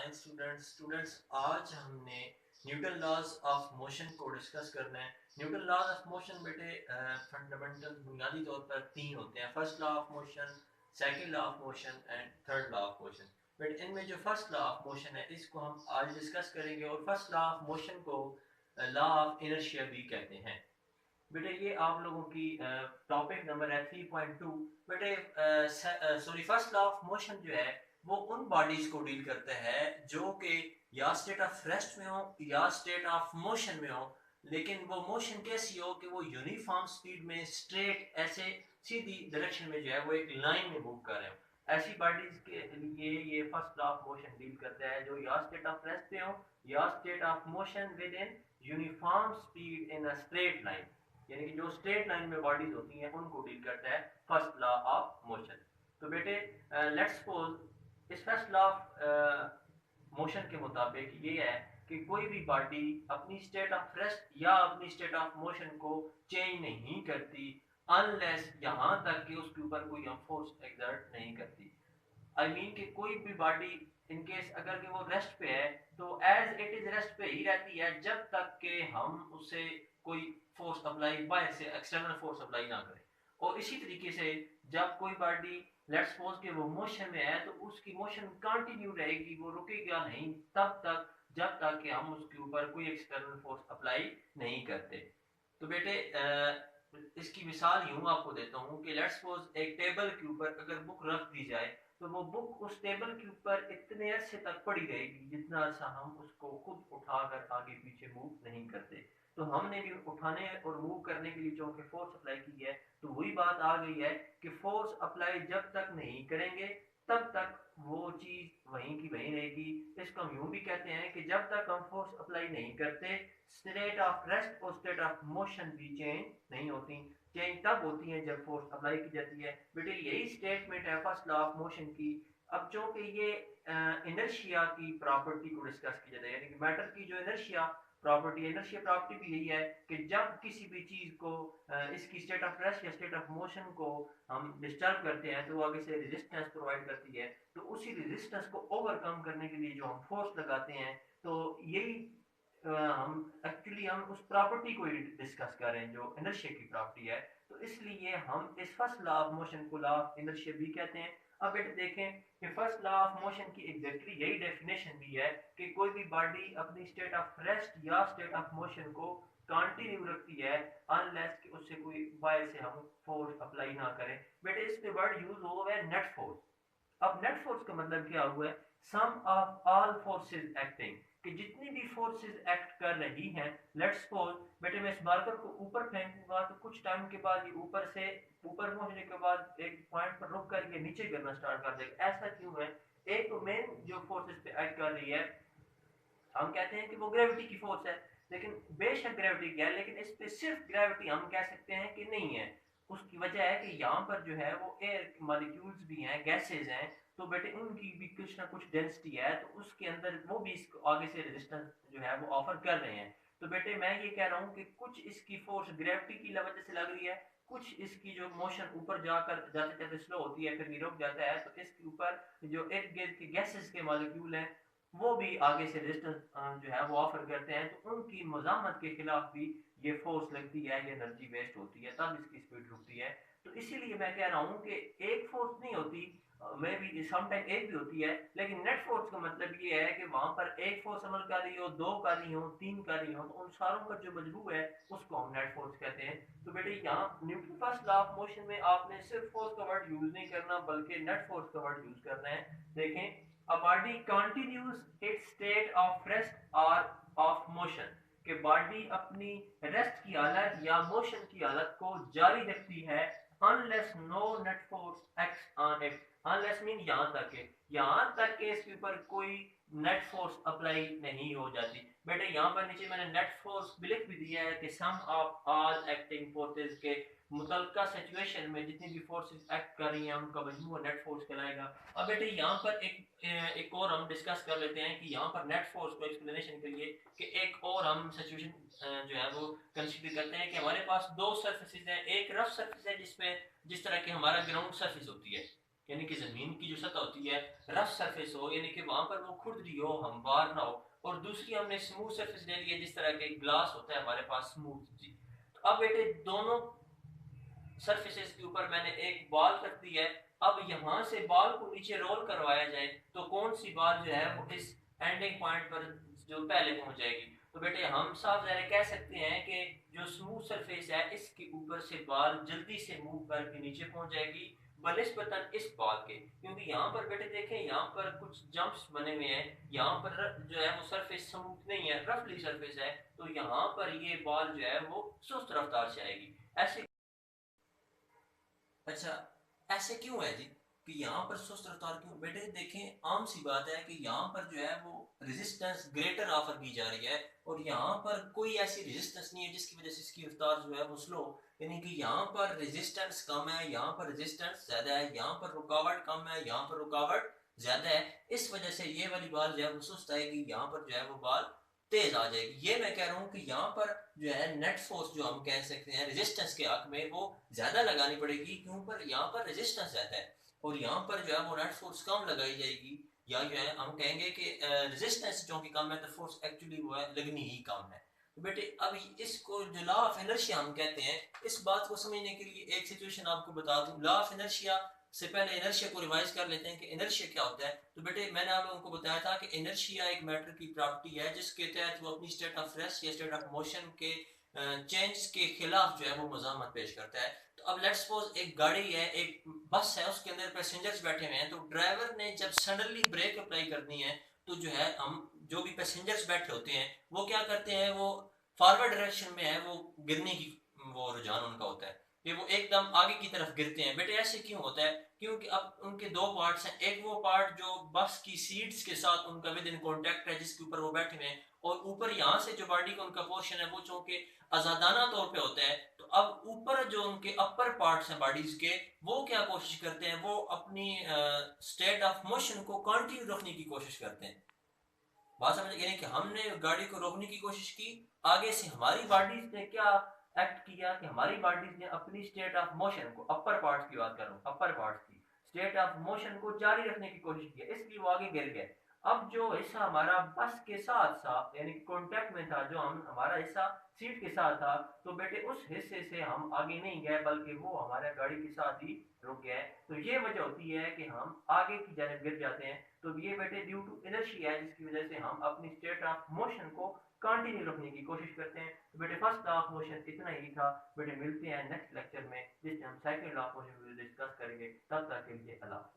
Science students आज हमने Newton laws of motion को डिस्कस करना है। न्यूटन लॉज ऑफ मोशन बेटे फंडामेंटल बुनियादी तौर पर तीन होते हैं, first law of motion, second law of motion and third law of motion. But इनमें जो फर्स्ट लॉ ऑफ मोशन है इसको हम आज डिस्कस करेंगे और फर्स्ट लॉ ऑफ मोशन को लॉ ऑफ इनर्शिया भी कहते हैं। बेटे ये आप लोगों की टॉपिक नंबर है 3.2। बेटे sorry, first law of motion जो है वो उन बॉडीज को डील करता है जो कि या स्टेट ऑफ रेस्ट में हो या स्टेट ऑफ मोशन में हो, लेकिन वो मोशन कैसी हो कि वो यूनिफॉर्म स्पीड में स्ट्रेट ऐसे सीधी डायरेक्शन में जो है वो एक लाइन में मूव कर रहे हो। ऐसी बॉडीज के लिए ये first law of motion deal करता है जो या स्टेट ऑफ रेस्ट पे हो या state of motion with in uniform speed in a straight line, यानी कि जो स्ट्रेट लाइन में बॉडीज होती हैं उनको डील करता है फर्स्ट लॉ ऑफ मोशन। तो बेटे लेट्स सपोज इस फर्स्ट लॉ ऑफ मोशन के मुताबिक ये है कि कोई भी बॉडी अपनी स्टेट ऑफ रेस्ट या अपनी स्टेट ऑफ मोशन को चेंज नहीं करती अनलेस यहाँ तक कि उसके ऊपर कोई हम फोर्स एक्सर्ट नहीं करती। आई मीन कि कोई भी बॉडी इन केस अगर कि वो रेस्ट पे है तो एज इट इज रेस्ट पे ही रहती है जब तक कि हम उसे कोई फोर्स अप्लाई बाहर से एक्सटर्नल फोर्स अप्लाई ना करें। और इसी तरीके से जब कोई बॉडी लेट्स सपोज कि वो मोशन में है तो उसकी मोशन कंटिन्यू रहेगी, वो रुकेगा नहीं तब तक जब तक कि हम उसके ऊपर कोई एक्सटर्नल फोर्स अप्लाई नहीं करते। तो बेटे इसकी मिसाल यूं आपको देता हूं कि लेट्स सपोज एक टेबल के ऊपर अगर बुक रख दी जाए तो वो बुक उस टेबल के ऊपर इतने अरसे तक पड़ी रहेगी जितना अरसा हम उसको खुद उठाकर आगे पीछे मूव नहीं करते। तो हमने भी उठाने और मूव करने के लिए जो कि फोर्स अप्लाई की है तो वही बात आ गई है कि फोर्स अप्लाई जब तक नहीं करेंगे तब तक वो चीज वहीं की वहीं रहेगी। इसको हम यूं भी कहते हैं कि जब तक हम फोर्स अप्लाई नहीं करते स्टेट ऑफ रेस्ट और स्टेट ऑफ मोशन भी चेंज नहीं होती। चेंज तब होती है जब फोर्स अप्लाई की जाती है। बेटे यही स्टेटमेंट है फर्स्ट लॉ ऑफ मोशन की। अब जो कि ये इनर्शिया की प्रॉपर्टी को डिस्कस किया जाता है, यानी कि मैटर की जो इनर्शिया प्रॉपर्टी भी यही है कि जब किसी भी चीज को इसकी स्टेट ऑफ रेस्ट या स्टेट ऑफ मोशन को हम डिस्टर्ब करते हैं तो वो आगे से रेजिस्टेंस प्रोवाइड करती है। तो उसी रेजिस्टेंस को ओवरकम करने के लिए जो हम फोर्स लगाते हैं तो यही हम उस प्रॉपर्टी को डिस्कस कर रहे हैं जो इनर्शिया की प्रॉपर्टी है। तो इसलिए हम इस फर्स्ट लॉ ऑफ मोशन को लॉ ऑफ इनर्शिया भी कहते हैं। अब बेटे देखें कि फर्स्ट लॉ ऑफ मोशन की एग्जैक्टली यही डेफिनेशन भी है कि कोई भी बॉडी अपनी स्टेट ऑफ रेस्ट या स्टेट ऑफ मोशन को कंटिन्यू रखती है अनलेस कि उससे कोई बाहर से हम फोर्स अप्लाई ना करें। बेटे इस पे वर्ड यूज हुआ है नेट फोर्स। अब नेट फोर्स का मतलब क्या हुआ है? सम ऑफ ऑल फोर्सेस एक्टिंग, कि जितनी भी फोर्सेस एक्ट कर रही हैं। लेट्स सपोज बेटे मैं इस मार्कर को ऊपर फेंकूंगा तो कुछ टाइम के बाद ये ऊपर से ऊपर पहुंचने के बाद एक पॉइंट पर रुक कर ये नीचे गिरना स्टार्ट कर देगा। ऐसा क्यों है? एक तो मेन जो फोर्सेस पे एक्ट कर रही है हम कहते हैं कि वो ग्रेविटी की फोर्स है, लेकिन बेशक ग्रेविटी क्या है, लेकिन इस पे सिर्फ ग्रेविटी हम कह सकते हैं कि नहीं है। उसकी वजह है कि यहाँ पर जो है वो एयर मॉलिक्यूल्स भी हैं, गैसेज हैं, तो बेटे उनकी भी कुछ ना कुछ डेंसिटी है तो उसके अंदर वो भी इसको आगे से रेजिस्टेंस जो है वो ऑफर कर रहे हैं। तो बेटे मैं ये कह रहा हूँ कि कुछ इसकी फोर्स ग्रेविटी की वजह से लग रही है, कुछ इसकी जो मोशन ऊपर जाकर जाते जाते स्लो होती है फिर रुक जाता है तो इसके ऊपर जो इर्द गिर्द के गैसेस के मॉलिक्यूल हैं वो भी आगे से रेजिस्टेंस जो है वो ऑफर करते हैं, तो उनकी मजामत के खिलाफ भी ये फोर्स लगती है, ये एनर्जी वेस्ट होती है, तब इसकी स्पीड रुकती है। तो इसीलिए मैं कह रहा हूँ कि एक फोर्स नहीं होती, मे बी समटाइम एक भी होती है, लेकिन नेट फोर्स का मतलब ये है कि वहां पर एक फोर्स अमल कर रही हो, दो कर रही हो, तीन कर रही हो, तो उन सारों का जो मजबू है उसको हम नेट फोर्स कहते हैं। तो बेटे यहाँ Newton first law of motion में आपने सिर्फ फोर्स का वर्ड यूज नहीं करना बल्कि नेट फोर्स का वर्ड यूज करना है। देखें, a body continues its state of rest or of motion, कि बॉडी अपनी रेस्ट की हालत या मोशन की हालत को जारी रखती है unless no net force acts on it। unless mean यहाँ तक के इसके ऊपर कोई नेट फोर्स अप्लाई नहीं हो जाती। बेटे यहाँ पर नीचे मैंने नेट फोर्स भी लिख भी दिया है कि सम ऑफ ऑल एक्टिंग फोर्सेस के मुतलका सिचुएशन में जितनी भी फोर्सेस एक्ट कर रही हैं उनका मजमू नेट फोर्स कहलाएगा। अब बेटे यहाँ पर एक और हम डिस्कस कर लेते हैं कि यहाँ पर नेट फोर्स को एक्सप्लेनेशन के लिए कि एक और हम सिचुएशन जो है वो कंसीडर करते हैं कि हमारे पास दो सरफेसेस हैं। एक रफ सरफेस है जिसमें जिस तरह की हमारा ग्राउंड सरफेस होती है, यानी कि ज़मीन की जो सतह होती है रफ सरफेस हो, यानी कि वहाँ पर वो खुरदरी हो, हमवार ना हो, और दूसरी हमने स्मूथ सरफेस ले ली है, जिस तरह के ग्लास होता है हमारे पास स्मूथ जी। तो अब बेटे दोनों सरफेसेस के ऊपर मैंने एक बॉल रख दी है। अब यहाँ से बॉल को नीचे रोल करवाया जाए तो कौन सी बॉल जो है वो इस एंडिंग पॉइंट पर जो पहले पहुंच जाएगी। तो बेटे हम साफ ज़ाहिर कह सकते हैं कि जो स्मूथ सरफेस है इसके ऊपर से बॉल जल्दी से मूव करके नीचे पहुंच जाएगी बनिस्बतन इस बॉल के, क्योंकि यहाँ पर बेटे देखें यहाँ पर कुछ जंप्स बने हुए हैं, यहाँ पर जो है वो सरफेस स्मूथ नहीं है, रफली सरफेस है, तो यहाँ पर ये बॉल जो है वो सुस्त रफ्तार से आएगी। ऐसे अच्छा, ऐसे क्यों है जी कि यहाँ पर सुस्त रफ्तार क्यों? बेटे देखें आम सी बात है कि यहाँ पर जो है वो रेजिस्टेंस ग्रेटर ऑफर की जा रही है, और यहाँ पर कोई ऐसी रेजिस्टेंस नहीं है जिसकी वजह से इसकी रफ्तार जो है वो स्लो, यानी कि यहाँ पर रेजिस्टेंस कम है, यहाँ पर रेजिस्टेंस ज्यादा है, यहाँ पर रुकावट कम है, यहाँ पर रुकावट ज्यादा है। इस वजह से ये वाली बाल जो है वो सुस्त आएगी, यहाँ पर जो है वो बाल तेज आ जाएगी। ये मैं कह रहा हूँ कि यहाँ पर जो है नेट फोर्स जो हम कह सकते हैं रेजिस्टेंस के हक में वो ज्यादा लगानी पड़ेगी, क्यों पर यहाँ पर रेजिस्टेंस ज्यादा है, और यहाँ पर जो है वो नेट फोर्स कम लगाई जाएगी, या जो है हम कहेंगे कि रेजिस्टेंस जो कि कम है तो फोर्स एक्चुअली वो है लगनी ही कम है। तो बेटे अब इसको जो लॉ ऑफ इनर्शिया हम कहते हैं, इस बात को समझने के लिए एक सिचुएशन आपको बता दूं। लॉ ऑफ इनर्शिया से पहले इनर्शिया को रिवाइज कर लेते हैं कि इनर्शिया क्या होता है। तो बेटे मैंने आप लोगों को बताया था कि इनर्शिया एक मैटर की प्रॉपर्टी है जिसके तहत वो अपनी स्टेट ऑफ रेस्ट या स्टेट ऑफ मोशन के चेंज के खिलाफ जो है वो मज़ामत पेश करता है। तो अब लेट्स सपोज एक गाड़ी है, एक बस है, उसके अंदर पैसेंजर्स बैठे हुए हैं, तो ड्राइवर ने जब सडनली ब्रेक अप्लाई करनी है तो जो है हम जो भी पैसेंजर्स बैठे होते हैं वो क्या करते हैं, वो फॉरवर्ड डायरेक्शन में है, वो गिरने की वो रुझान उनका होता है कि वो एकदम आगे की तरफ गिरते हैं। बेटे ऐसे क्यों होता है? क्योंकि अब उनके दो पार्ट्स हैं, एक वो पार्ट जो बस की सीट्स के साथ उनका विद इन कॉन्टेक्ट है जिसके ऊपर वो बैठे हुए हैं, और ऊपर यहाँ से जो बॉडी का उनका पोर्शन है वो चूंकि आजादाना तौर पे होता है, तो अब ऊपर जो उनके अपर पार्ट्स हैं बॉडीज के, वो क्या कोशिश करते हैं, वो अपनी स्टेट ऑफ मोशन को कंटिन्यू रखने की कोशिश करते हैं। बात समझ, यानी कि हमने गाड़ी को रोकने की कोशिश की, आगे से हमारी बॉडीज ने क्या एक्ट किया कि हमारी बॉडीज ने अपनी स्टेट ऑफ मोशन को, अपर पार्ट्स की बात कर रहा हूँ, अपर पार्ट्स की स्टेट ऑफ मोशन को जारी रखने की कोशिश की, इसलिए वो आगे गिर गए। अब जो हिस्सा हमारा बस के साथ था यानी कॉन्टेक्ट में था, जो हम हमारा हिस्सा सीट के साथ था, तो बेटे उस हिस्से से हम आगे नहीं गए बल्कि वो हमारे गाड़ी के साथ ही रुक गए। तो ये वजह होती है कि हम आगे की जानिब गिर जाते हैं। तो ये बेटे ड्यू टू इनर्शिया है जिसकी वजह से हम अपनी स्टेट ऑफ मोशन को कंटिन्यू रखने की कोशिश करते हैं। तो बेटे फर्स्ट लॉ ऑफ मोशन इतना ही था। बेटे मिलते हैं नेक्स्ट लेक्चर में जिसमें हम second law of motion discuss करेंगे। तब तक के लिए अल्लाह।